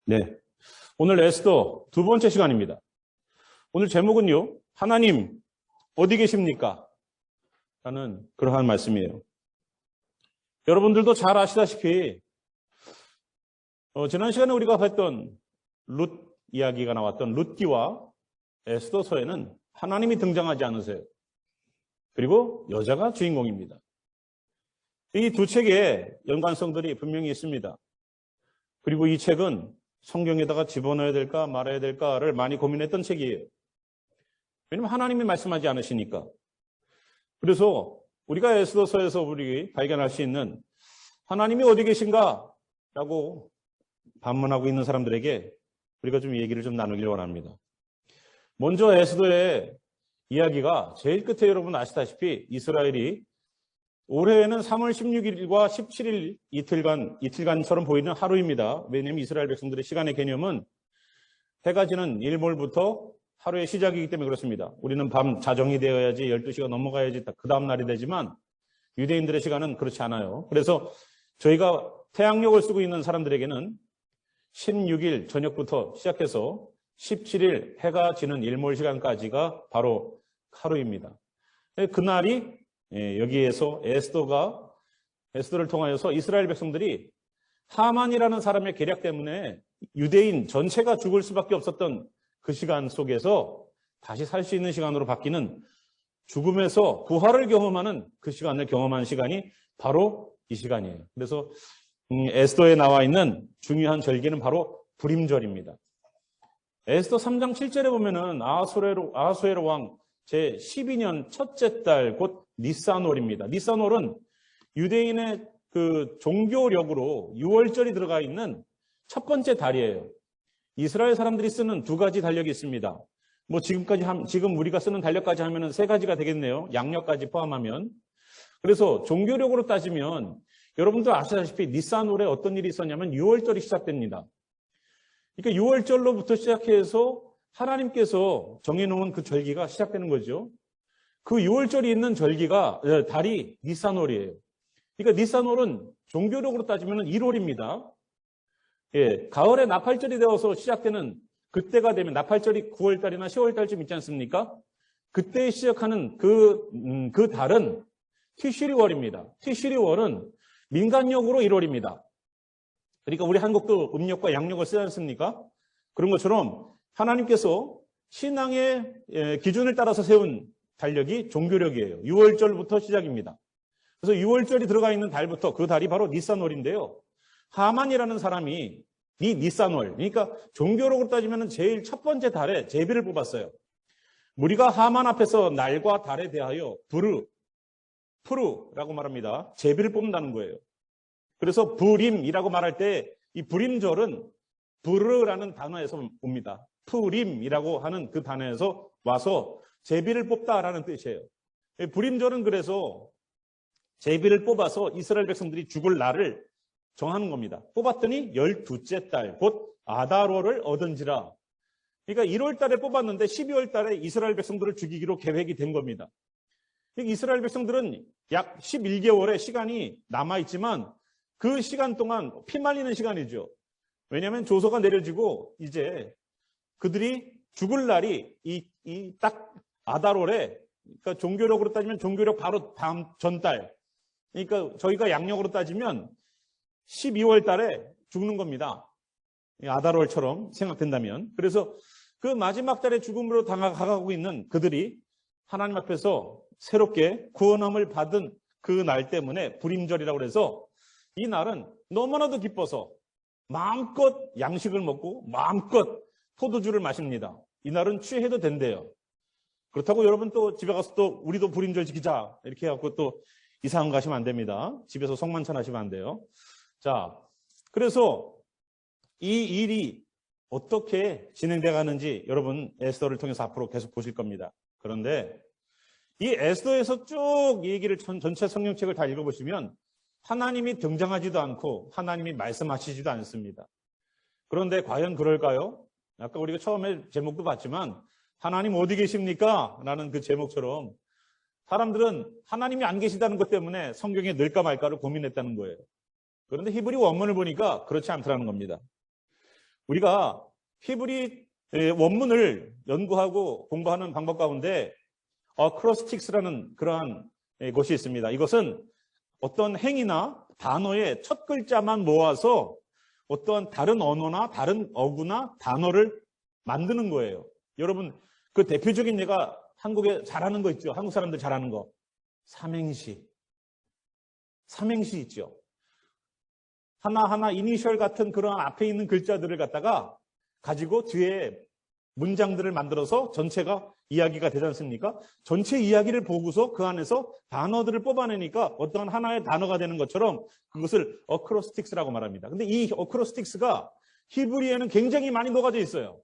네. 오늘 에스더 두 번째 시간입니다. 오늘 제목은요, 하나님, 어디 계십니까? 라는 그러한 말씀이에요. 여러분들도 잘 아시다시피, 지난 시간에 우리가 봤던 룻 이야기가 나왔던 룻기와 에스더서에는 하나님이 등장하지 않으세요. 그리고 여자가 주인공입니다. 이 두 책의 연관성들이 분명히 있습니다. 그리고 이 책은 성경에다가 집어넣어야 될까 말아야 될까를 많이 고민했던 책이에요. 왜냐하면 하나님이 말씀하지 않으시니까. 그래서 우리가 에스더서에서 우리 발견할 수 있는 하나님이 어디 계신가? 라고 반문하고 있는 사람들에게 우리가 좀 얘기를 좀 나누길 원합니다. 먼저 에스더의 이야기가 제일 끝에 여러분 아시다시피 이스라엘이 올해에는 3월 16일과 17일 이틀간처럼 보이는 하루입니다. 왜냐하면 이스라엘 백성들의 시간의 개념은 해가 지는 일몰부터 하루의 시작이기 때문에 그렇습니다. 우리는 밤 자정이 되어야지 12시가 넘어가야지 그 다음 날이 되지만 유대인들의 시간은 그렇지 않아요. 그래서 저희가 태양력을 쓰고 있는 사람들에게는 16일 저녁부터 시작해서 17일 해가 지는 일몰 시간까지가 바로 하루입니다. 그날이 여기에서 에스더를 통하여서 이스라엘 백성들이 하만이라는 사람의 계략 때문에 유대인 전체가 죽을 수밖에 없었던 그 시간 속에서 다시 살 수 있는 시간으로 바뀌는 죽음에서 부활을 경험하는 그 시간을 경험한 시간이 바로 이 시간이에요. 그래서 에스더에 나와 있는 중요한 절기는 바로 불임절입니다. 에스더 3장 7절에 보면은 아하수에로 왕 제12년 첫째 달 곧 니산월입니다. 니산월은 유대인의 그 종교력으로 6월절이 들어가 있는 첫 번째 달이에요. 이스라엘 사람들이 쓰는 두 가지 달력이 있습니다. 뭐 지금 우리가 쓰는 달력까지 하면은 세 가지가 되겠네요. 양력까지 포함하면. 그래서 종교력으로 따지면 여러분들 아시다시피 니산월에 어떤 일이 있었냐면 6월절이 시작됩니다. 그러니까 6월절로부터 시작해서 하나님께서 정해놓은 그 절기가 시작되는 거죠. 그 6월절이 있는 달이 니산월이에요. 그러니까 니산월은 종교력으로 따지면 1월입니다. 예, 가을에 나팔절이 되어서 시작되는 그때가 되면 나팔절이 9월달이나 10월달쯤 있지 않습니까? 그때 시작하는 그 달은 티슈리월입니다. 티슈리월은 민간력으로 1월입니다. 그러니까 우리 한국도 음력과 양력을 쓰지 않습니까? 그런 것처럼 하나님께서 신앙의 기준을 따라서 세운 달력이 종교력이에요. 6월절부터 시작입니다. 그래서 6월절이 들어가 있는 달부터 그 달이 바로 니산월인데요. 하만이라는 사람이 이 니산월, 그러니까 종교력으로 따지면 제일 첫 번째 달에 제비를 뽑았어요. 우리가 하만 앞에서 날과 달에 대하여 푸르라고 말합니다. 제비를 뽑는다는 거예요. 그래서 불임이라고 말할 때 이 불임절은 부르라는 단어에서 옵니다. 푸림이라고 하는 그 단어에서 와서 제비를 뽑다라는 뜻이에요. 불임절은 그래서 제비를 뽑아서 이스라엘 백성들이 죽을 날을 정하는 겁니다. 뽑았더니 12째 달, 곧 아다롤을 얻은지라. 그러니까 1월 달에 뽑았는데 12월 달에 이스라엘 백성들을 죽이기로 계획이 된 겁니다. 이스라엘 백성들은 약 11개월의 시간이 남아있지만 그 시간 동안 피말리는 시간이죠. 왜냐하면 조서가 내려지고 이제 그들이 죽을 날이 딱 아다롤에, 그러니까 종교력으로 따지면 종교력 바로 다음 전달. 그러니까 저희가 양력으로 따지면 12월 달에 죽는 겁니다. 아다롤처럼 생각된다면. 그래서 그 마지막 달에 죽음으로 다가가고 있는 그들이 하나님 앞에서 새롭게 구원함을 받은 그 날 때문에 불임절이라고 해서 이 날은 너무나도 기뻐서 마음껏 양식을 먹고 마음껏 포도주를 마십니다. 이 날은 취해도 된대요. 그렇다고 여러분 또 집에 가서 또 우리도 불임절 지키자 이렇게 해갖고 또 이상한 거 하시면 안 됩니다. 집에서 성만찬 하시면 안 돼요. 자, 그래서 이 일이 어떻게 진행돼 가는지 여러분 에스더를 통해서 앞으로 계속 보실 겁니다. 그런데 이 에스더에서 쭉 얘기를 전체 성경책을 다 읽어보시면 하나님이 등장하지도 않고 하나님이 말씀하시지도 않습니다. 그런데 과연 그럴까요? 아까 우리가 처음에 제목도 봤지만 하나님 어디 계십니까? 라는 그 제목처럼 사람들은 하나님이 안 계시다는 것 때문에 성경에 넣을까 말까를 고민했다는 거예요. 그런데 히브리 원문을 보니까 그렇지 않더라는 겁니다. 우리가 히브리 원문을 연구하고 공부하는 방법 가운데 어크로스틱스라는 그러한 것이 있습니다. 이것은 어떤 행위나 단어의 첫 글자만 모아서 어떤 다른 언어나 다른 어구나 단어를 만드는 거예요. 여러분, 그 대표적인 예가 한국에 잘하는 거 있죠. 한국 사람들 잘하는 거. 삼행시. 삼행시 있죠. 하나하나 이니셜 같은 그런 앞에 있는 글자들을 갖다가 가지고 뒤에 문장들을 만들어서 전체가 이야기가 되지 않습니까? 전체 이야기를 보고서 그 안에서 단어들을 뽑아내니까 어떤 하나의 단어가 되는 것처럼 그것을 어크로스틱스라고 말합니다. 근데 이 어크로스틱스가 히브리에는 굉장히 많이 녹아져 있어요.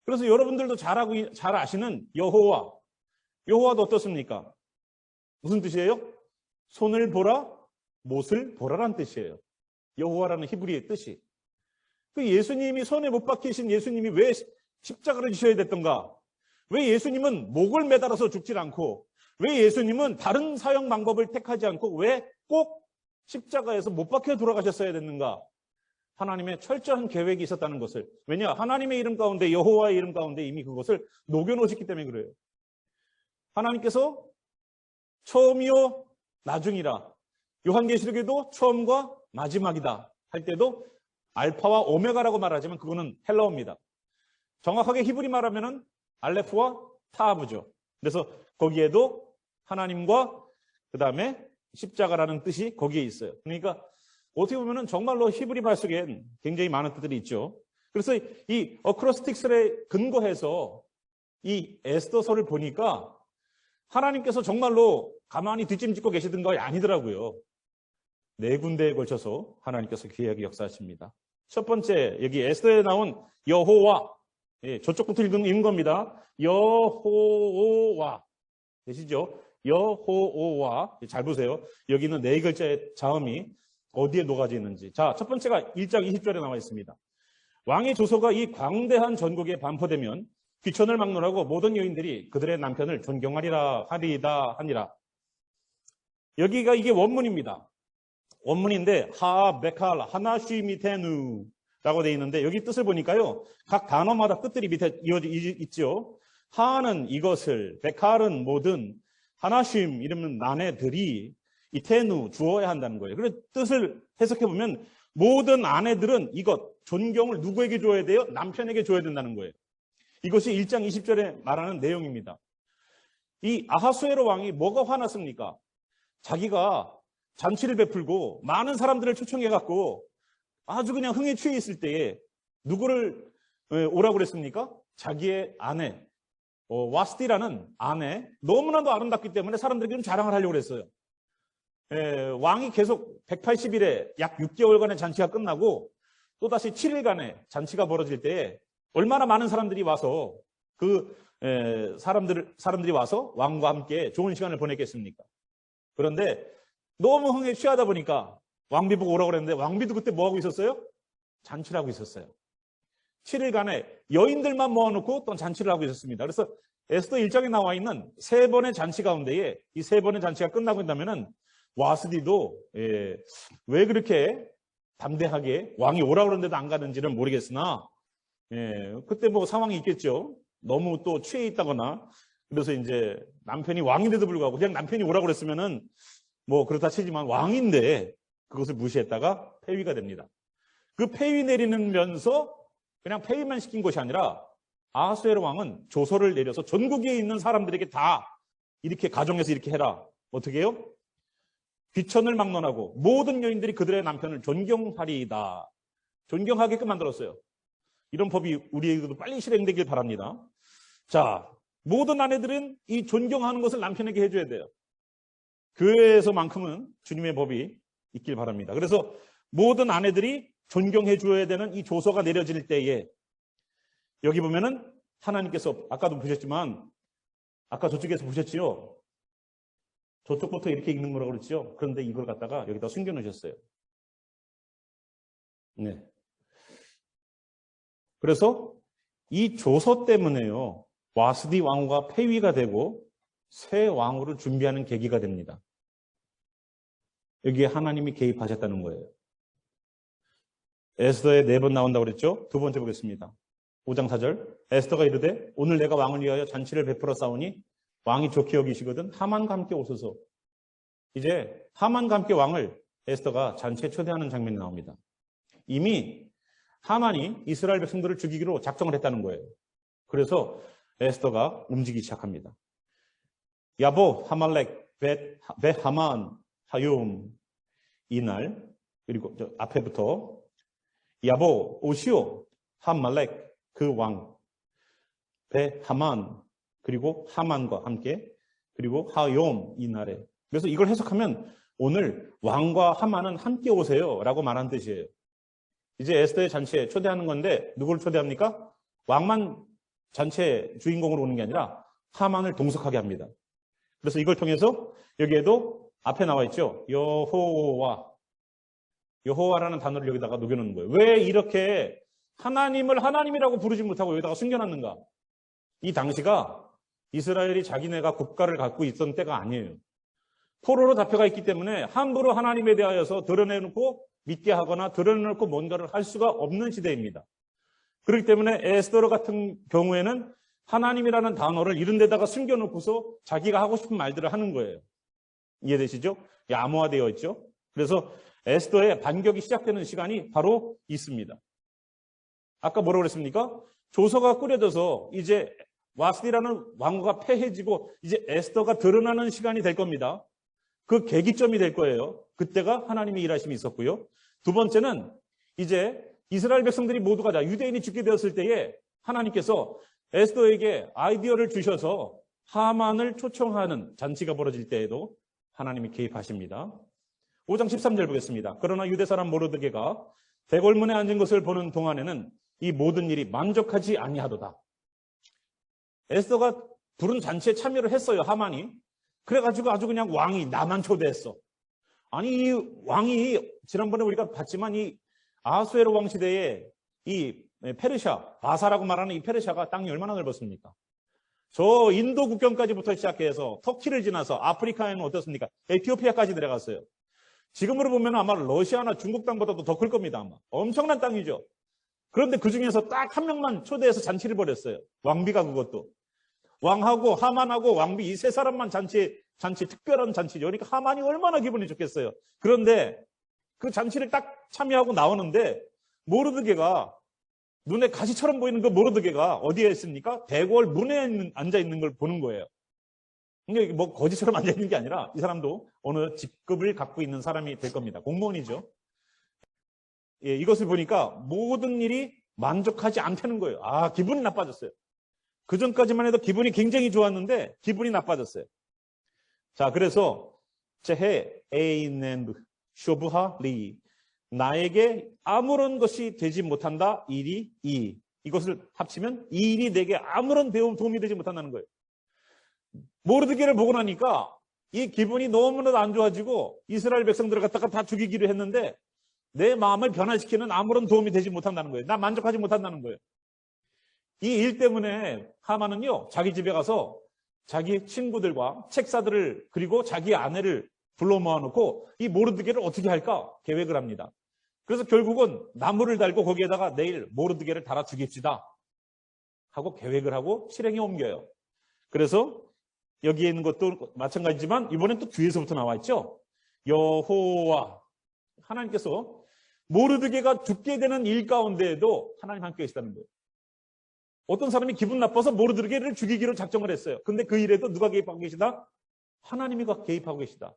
그래서 여러분들도 잘 아시는 여호와. 여호와도 어떻습니까? 무슨 뜻이에요? 손을 보라, 못을 보라라는 뜻이에요. 여호와라는 히브리의 뜻이. 그 예수님이 손에 못 박히신 예수님이 왜 십자가를 지셔야 됐던가? 왜 예수님은 목을 매달아서 죽질 않고, 왜 예수님은 다른 사형 방법을 택하지 않고 왜 꼭 십자가에서 못 박혀 돌아가셨어야 됐는가? 하나님의 철저한 계획이 있었다는 것을. 왜냐? 하나님의 이름 가운데, 여호와의 이름 가운데 이미 그것을 녹여놓으셨기 때문에 그래요. 하나님께서 처음이요 나중이라, 요한계시록에도 처음과 마지막이다 할 때도 알파와 오메가라고 말하지만 그거는 헬라어입니다. 정확하게 히브리 말하면은 알레프와 타브죠. 그래서 거기에도 하나님과 그 다음에 십자가라는 뜻이 거기에 있어요. 그러니까 어떻게 보면은 정말로 히브리 말 속엔 굉장히 많은 뜻들이 있죠. 그래서 이 어크로스틱스에 근거해서 이 에스더서를 보니까 하나님께서 정말로 가만히 뒷짐짓고 계시던 거 아니더라고요. 4군데에 걸쳐서 하나님께서 기이하게 역사하십니다. 첫 번째, 여기 에스더에 나온 여호와. 예, 저쪽부터 읽은 겁니다. 여호와. 되시죠? 여호와. 잘 보세요. 여기는 4글자의 자음이 어디에 녹아져 있는지. 자, 첫 번째가 1장 20절에 나와 있습니다. 왕의 조서가 이 광대한 전국에 반포되면 귀천을 막론하고 모든 여인들이 그들의 남편을 존경하리라 하니라. 여기가 이게 원문입니다. 원문인데 하베칼 하나쉬미테누 라고 되어 있는데 여기 뜻을 보니까요. 각 단어마다 뜻들이 밑에 이어져 있죠. 하는 이것을, 베칼은 모든, 하나쉼 이름은 아내들이 이 테누 주어야 한다는 거예요. 그래서 뜻을 해석해 보면 모든 아내들은 이것 존경을 누구에게 줘야 돼요? 남편에게 줘야 된다는 거예요. 이것이 1장 20절에 말하는 내용입니다. 이 아하수에로 왕이 뭐가 화났습니까? 자기가 잔치를 베풀고 많은 사람들을 초청해 갖고 아주 그냥 흥에 취해 있을 때에 누구를 오라고 그랬습니까? 자기의 아내 와스티라는 아내, 너무나도 아름답기 때문에 사람들에게 좀 자랑을 하려고 그랬어요. 왕이 계속 180일에 약 6개월간의 잔치가 끝나고 또다시 7일간의 잔치가 벌어질 때에 얼마나 많은 사람들이 와서 사람들이 와서 왕과 함께 좋은 시간을 보냈겠습니까? 그런데 너무 흥에 취하다 보니까 왕비 보고 오라고 그랬는데 왕비도 그때 뭐 하고 있었어요? 잔치를 하고 있었어요. 7일간에 여인들만 모아놓고 또 잔치를 하고 있었습니다. 그래서 에스더 1장에 나와 있는 3번의 잔치 가운데에 이 3번의 잔치가 끝나고 있다면은 와스디도 왜 그렇게 담대하게 왕이 오라고 그러는데도 안 가는지는 모르겠으나 그때 뭐 상황이 있겠죠. 너무 또 취해 있다거나 그래서 이제 남편이 왕인데도 불구하고 그냥 남편이 오라고 그랬으면은 뭐 그렇다 치지만 왕인데 그것을 무시했다가 폐위가 됩니다. 그 폐위 내리면서 그냥 폐위만 시킨 것이 아니라 아하수에로 왕은 조서를 내려서 전국에 있는 사람들에게 다 이렇게 가정에서 이렇게 해라. 어떻게 해요? 귀천을 막론하고 모든 여인들이 그들의 남편을 존경하리이다. 존경하게끔 만들었어요. 이런 법이 우리에게도 빨리 실행되길 바랍니다. 자, 모든 아내들은 이 존경하는 것을 남편에게 해줘야 돼요. 교회에서만큼은 주님의 법이 있길 바랍니다. 그래서 모든 아내들이 존경해 줘야 되는 이 조서가 내려질 때에 여기 보면은 하나님께서 아까도 보셨지만 아까 저쪽에서 보셨지요? 저쪽부터 이렇게 읽는 거라고 그랬죠? 그런데 이걸 갖다가 여기다 숨겨 놓으셨어요. 네. 그래서 이 조서 때문에요. 와스디 왕후가 폐위가 되고 새 왕후를 준비하는 계기가 됩니다. 여기에 하나님이 개입하셨다는 거예요. 에스더에 4번 나온다고 그랬죠? 두 번째 보겠습니다. 5장 4절. 에스더가 이르되 오늘 내가 왕을 위하여 잔치를 베풀어 싸우니 왕이 좋게 여기시거든 하만과 함께 오소서. 이제 하만과 함께 왕을 에스더가 잔치에 초대하는 장면이 나옵니다. 이미 하만이 이스라엘 백성들을 죽이기로 작정을 했다는 거예요. 그래서 에스더가 움직이기 시작합니다. 야보 하말렉 벳 하만 하욤. 이날, 그리고 저 앞에부터 야보 오시오 하말렉 그 왕 벳 하만, 그리고 하만과 함께, 그리고 하욤 이날에. 그래서 이걸 해석하면 오늘 왕과 하만은 함께 오세요 라고 말한 뜻이에요. 이제 에스더의 잔치에 초대하는 건데 누구를 초대합니까? 왕만 잔치의 주인공으로 오는 게 아니라 하만을 동석하게 합니다. 그래서 이걸 통해서 여기에도 앞에 나와 있죠. 여호와라는 단어를 여기다가 녹여놓는 거예요. 왜 이렇게 하나님을 하나님이라고 부르지 못하고 여기다가 숨겨놨는가? 이 당시가 이스라엘이 자기네가 국가를 갖고 있던 때가 아니에요. 포로로 잡혀가 있기 때문에 함부로 하나님에 대하여서 드러내놓고 믿게 하거나 드러내놓고 뭔가를 할 수가 없는 시대입니다. 그렇기 때문에 에스더 같은 경우에는 하나님이라는 단어를 이런 데다가 숨겨놓고서 자기가 하고 싶은 말들을 하는 거예요. 이해되시죠? 암호화되어 있죠? 그래서 에스더의 반격이 시작되는 시간이 바로 있습니다. 아까 뭐라고 그랬습니까? 조서가 꾸려져서 이제 와스디라는 왕후가 패해지고 이제 에스더가 드러나는 시간이 될 겁니다. 그 계기점이 될 거예요. 그때가 하나님의 일하심이 있었고요. 두 번째는 이제 이스라엘 백성들이 모두가 다 유대인이 죽게 되었을 때에 하나님께서 에스더에게 아이디어를 주셔서 하만을 초청하는 잔치가 벌어질 때에도 하나님이 개입하십니다. 5장 13절 보겠습니다. 그러나 유대 사람 모르드게가 대궐문에 앉은 것을 보는 동안에는 이 모든 일이 만족하지 아니하도다. 에스더가 부른 잔치에 참여를 했어요, 하만이. 그래가지고 아주 그냥 왕이 나만 초대했어. 아니, 이 왕이 지난번에 우리가 봤지만 이 아하수에로 왕 시대에 이 페르시아, 바사라고 말하는 이 페르시아가 땅이 얼마나 넓었습니까? 저 인도 국경까지부터 시작해서 터키를 지나서 아프리카에는 어떻습니까? 에티오피아까지 내려갔어요. 지금으로 보면 아마 러시아나 중국 땅보다도 더 클 겁니다, 아마. 엄청난 땅이죠. 그런데 그 중에서 딱 한 명만 초대해서 잔치를 벌였어요. 왕비가 그것도. 왕하고 하만하고 왕비 이 세 사람만 잔치 특별한 잔치죠. 그러니까 하만이 얼마나 기분이 좋겠어요. 그런데 그 잔치를 딱 참여하고 나오는데 모르드게가 눈에 가시처럼 보이는 그 모르드게가 어디에 있습니까? 대궐 문에 앉아 있는 걸 보는 거예요. 이게 뭐 거지처럼 앉아 있는 게 아니라 이 사람도 어느 직급을 갖고 있는 사람이 될 겁니다. 공무원이죠. 예, 이것을 보니까 모든 일이 만족하지 않다는 거예요. 아, 기분이 나빠졌어요. 그 전까지만 해도 기분이 굉장히 좋았는데 기분이 나빠졌어요. 자, 그래서 제해 에이넨 쇼부하 리 나에게 아무런 것이 되지 못한다. 일이 이것을 합치면 이 일이 내게 아무런 도움이 되지 못한다는 거예요. 모르드게를 보고 나니까 이 기분이 너무나도 안 좋아지고 이스라엘 백성들을 갖다가 다 죽이기로 했는데 내 마음을 변화시키는 아무런 도움이 되지 못한다는 거예요. 나 만족하지 못한다는 거예요. 이 일 때문에 하만은요, 자기 집에 가서 자기 친구들과 책사들을 그리고 자기 아내를 불러 모아놓고 이 모르드게를 어떻게 할까 계획을 합니다. 그래서 결국은 나무를 달고 거기에다가 내일 모르드게를 달아 죽입시다 하고 계획을 하고 실행에 옮겨요. 그래서 여기에 있는 것도 마찬가지지만 이번엔 또 뒤에서부터 나와 있죠. 여호와 하나님께서 모르드게가 죽게 되는 일 가운데에도 하나님 함께 계시다는 거예요. 어떤 사람이 기분 나빠서 모르드게를 죽이기로 작정을 했어요. 근데 그 일에도 누가 개입하고 계시다? 하나님이 개입하고 계시다.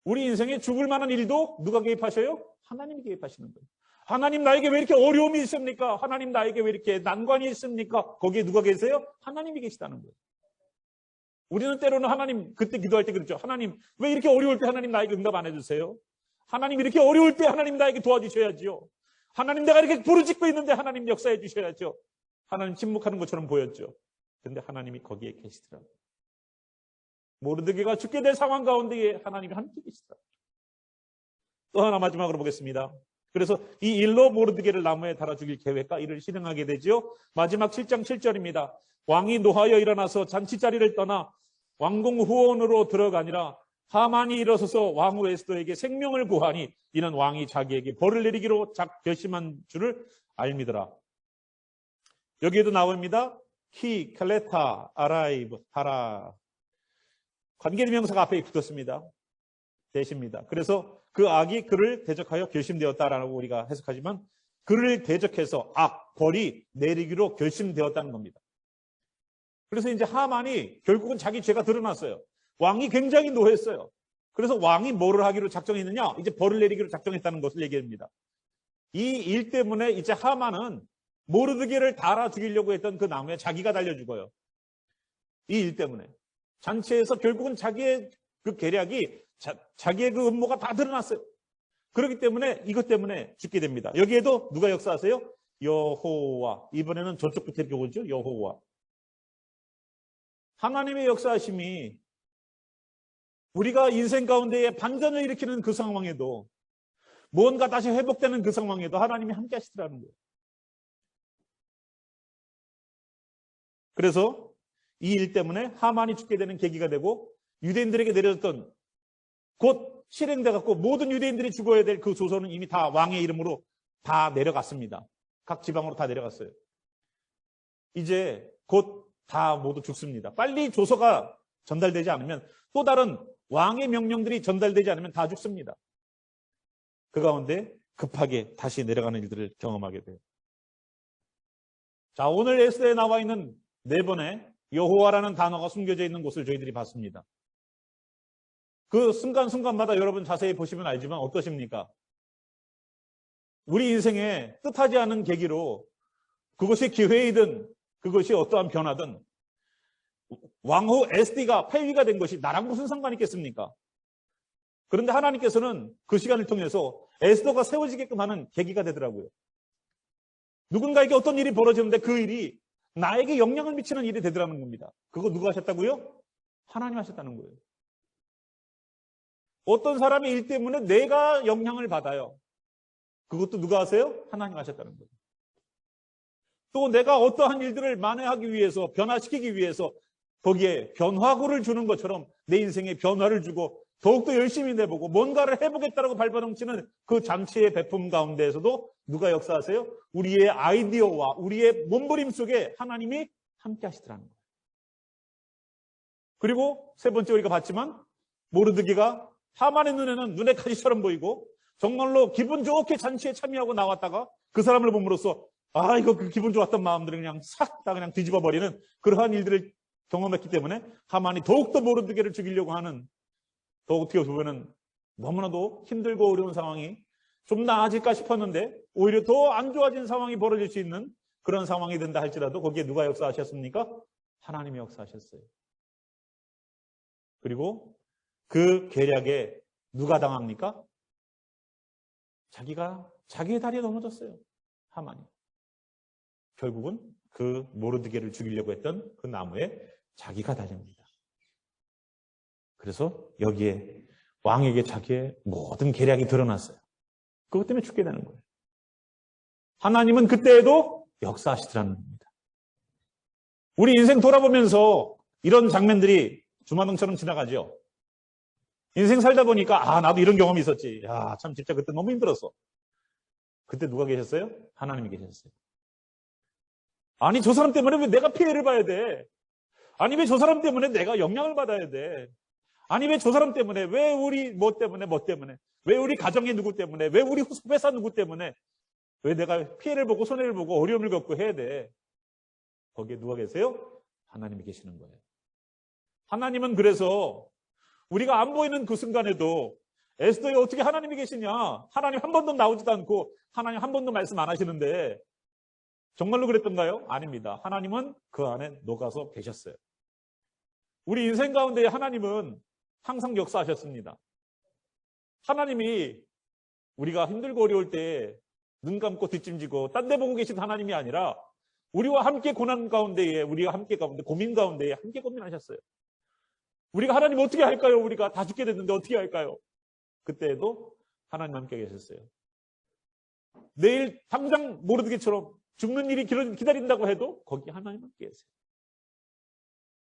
우리 인생에 죽을 만한 일도 누가 개입하셔요? 하나님이 개입하시는 거예요. 하나님 나에게 왜 이렇게 어려움이 있습니까? 하나님 나에게 왜 이렇게 난관이 있습니까? 거기에 누가 계세요? 하나님이 계시다는 거예요. 우리는 때로는 하나님 그때 기도할 때 그렇죠. 하나님 왜 이렇게 어려울 때 하나님 나에게 응답 안 해주세요? 하나님 이렇게 어려울 때 하나님 나에게 도와주셔야지요. 하나님 내가 이렇게 부르짖고 있는데 하나님 역사해 주셔야죠. 하나님 침묵하는 것처럼 보였죠. 근데 하나님이 거기에 계시더라고요. 모르드게가 죽게 될 상황 가운데에 하나님이 함께 계시다. 또 하나 마지막으로 보겠습니다. 그래서 이 일로 모르드게를 나무에 달아 죽일 계획과 이를 실행하게 되죠. 마지막 7장 7절입니다. 왕이 노하여 일어나서 잔치자리를 떠나 왕궁 후원으로 들어가니라. 하만이 일어서서 왕후 에스더에게 생명을 구하니 이는 왕이 자기에게 벌을 내리기로 결심한 줄을 알미더라. 여기에도 나옵니다. 키, 칼레타, 아라이브, 하라. 관계대명사가 앞에 붙었습니다. 대십니다. 그래서 그 악이 그를 대적하여 결심되었다라고 우리가 해석하지만 그를 대적해서 벌이 내리기로 결심되었다는 겁니다. 그래서 이제 하만이 결국은 자기 죄가 드러났어요. 왕이 굉장히 노했어요. 그래서 왕이 뭐를 하기로 작정했느냐? 이제 벌을 내리기로 작정했다는 것을 얘기합니다. 이 일 때문에 이제 하만은 모르드게를 달아 죽이려고 했던 그 나무에 자기가 달려 죽어요. 이 일 때문에. 잔치에서 결국은 자기의 그 계략이 자기의 그 음모가 다 드러났어요. 그렇기 때문에 이것 때문에 죽게 됩니다. 여기에도 누가 역사하세요? 여호와. 이번에는 저쪽부터 이렇게 오죠. 여호와. 하나님의 역사하심이 우리가 인생 가운데에 반전을 일으키는 그 상황에도 무언가 다시 회복되는 그 상황에도 하나님이 함께 하시더라는 거예요. 그래서 이 일 때문에 하만이 죽게 되는 계기가 되고 유대인들에게 내려졌던 곧 실행돼갖고 모든 유대인들이 죽어야 될 그 조서는 이미 다 왕의 이름으로 다 내려갔습니다. 각 지방으로 다 내려갔어요. 이제 곧 다 모두 죽습니다. 빨리 조서가 전달되지 않으면 또 다른 왕의 명령들이 전달되지 않으면 다 죽습니다. 그 가운데 급하게 다시 내려가는 일들을 경험하게 돼요. 자, 오늘 에스더에 나와 있는 4번의 여호와라는 단어가 숨겨져 있는 곳을 저희들이 봤습니다. 그 순간순간마다 여러분 자세히 보시면 알지만 어떠십니까? 우리 인생에 뜻하지 않은 계기로 그것이 기회이든 그것이 어떠한 변화든 왕후 에스더가 폐위가 된 것이 나랑 무슨 상관이 있겠습니까? 그런데 하나님께서는 그 시간을 통해서 에스더가 세워지게끔 하는 계기가 되더라고요. 누군가에게 어떤 일이 벌어지는데 그 일이 나에게 영향을 미치는 일이 되더라는 겁니다. 그거 누가 하셨다고요? 하나님 하셨다는 거예요. 어떤 사람의 일 때문에 내가 영향을 받아요. 그것도 누가 하세요? 하나님 하셨다는 거예요. 또 내가 어떠한 일들을 만회하기 위해서, 변화시키기 위해서 거기에 변화구를 주는 것처럼 내 인생에 변화를 주고 더욱더 열심히 내보고 뭔가를 해보겠다라고 발버둥치는 그 잔치의 배품 가운데에서도 누가 역사하세요? 우리의 아이디어와 우리의 몸부림 속에 하나님이 함께 하시더라는 거예요. 그리고 세 번째 우리가 봤지만 모르드게가 하만의 눈에는 눈의 가시처럼 보이고 정말로 기분 좋게 잔치에 참여하고 나왔다가 그 사람을 봄으로써 이거 그 기분 좋았던 마음들을 그냥 싹 다 그냥 뒤집어 버리는 그러한 일들을 경험했기 때문에 하만이 더욱더 모르드게를 죽이려고 하는 더 어떻게 보면은 너무나도 힘들고 어려운 상황이 좀 나아질까 싶었는데 오히려 더 안 좋아진 상황이 벌어질 수 있는 그런 상황이 된다 할지라도 거기에 누가 역사하셨습니까? 하나님이 역사하셨어요. 그리고 그 계략에 누가 당합니까? 자기의 다리에 넘어졌어요. 하만이. 결국은 그 모르드게를 죽이려고 했던 그 나무에 자기가 달립니다. 그래서 여기에 왕에게 자기의 모든 계략이 드러났어요. 그것 때문에 죽게 되는 거예요. 하나님은 그때에도 역사하시더라는 겁니다. 우리 인생 돌아보면서 이런 장면들이 주마등처럼 지나가죠. 인생 살다 보니까 나도 이런 경험이 있었지. 참 진짜 그때 너무 힘들었어. 그때 누가 계셨어요? 하나님이 계셨어요. 아니 저 사람 때문에 왜 내가 피해를 봐야 돼? 아니 왜 저 사람 때문에 내가 영향을 받아야 돼? 아니 왜 저 사람 때문에 왜 우리 뭐 때문에 왜 우리 가정의 누구 때문에 왜 우리 회사 누구 때문에 왜 내가 피해를 보고 손해를 보고 어려움을 겪고 해야 돼? 거기에 누가 계세요? 하나님이 계시는 거예요. 하나님은 그래서 우리가 안 보이는 그 순간에도 에스더에 어떻게 하나님이 계시냐? 하나님 한 번도 나오지도 않고 하나님 한 번도 말씀 안 하시는데 정말로 그랬던가요? 아닙니다. 하나님은 그 안에 녹아서 계셨어요. 우리 인생 가운데 하나님은 항상 역사하셨습니다. 하나님이 우리가 힘들고 어려울 때 눈 감고 뒷짐지고 딴 데 보고 계신 하나님이 아니라 우리와 함께 고난 가운데에 우리가 함께 가운데 고민 가운데에 함께 고민하셨어요. 우리가 하나님 어떻게 할까요? 우리가 다 죽게 됐는데 어떻게 할까요? 그때에도 하나님 함께 계셨어요. 내일 당장 모르드게처럼 죽는 일이 기다린다고 해도 거기 하나님 함께 계세요.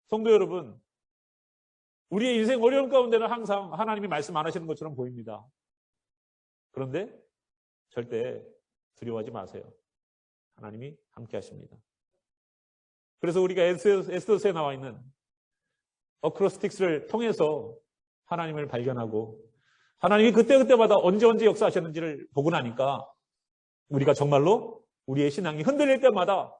성도 여러분, 우리의 인생 어려운 가운데는 항상 하나님이 말씀 안 하시는 것처럼 보입니다. 그런데 절대 두려워하지 마세요. 하나님이 함께 하십니다. 그래서 우리가 에스더서에 나와 있는 어크로스틱스를 통해서 하나님을 발견하고 하나님이 그때그때마다 언제 역사하셨는지를 보고 나니까 우리가 정말로 우리의 신앙이 흔들릴 때마다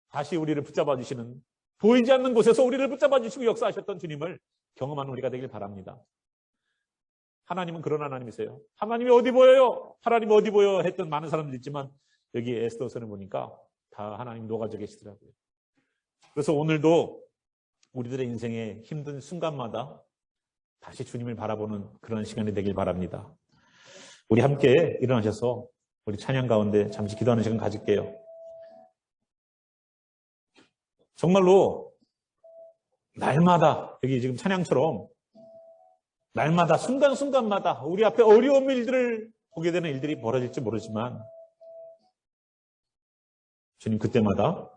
다시 우리를 붙잡아 주시는, 보이지 않는 곳에서 우리를 붙잡아 주시고 역사하셨던 주님을 경험하는 우리가 되길 바랍니다. 하나님은 그런 하나님이세요. 하나님이 어디 보여요? 하나님 어디 보여? 했던 많은 사람들이 있지만 여기 에스더서를 보니까 다 하나님 녹아져 계시더라고요. 그래서 오늘도 우리들의 인생의 힘든 순간마다 다시 주님을 바라보는 그런 시간이 되길 바랍니다. 우리 함께 일어나셔서 우리 찬양 가운데 잠시 기도하는 시간 가질게요. 정말로 날마다 여기 지금 찬양처럼 날마다 순간순간마다 우리 앞에 어려운 일들을 보게 되는 일들이 벌어질지 모르지만 주님 그때마다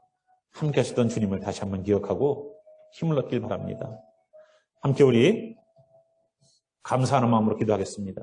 함께 하시던 주님을 다시 한번 기억하고 힘을 얻길 바랍니다. 함께 우리 감사하는 마음으로 기도하겠습니다.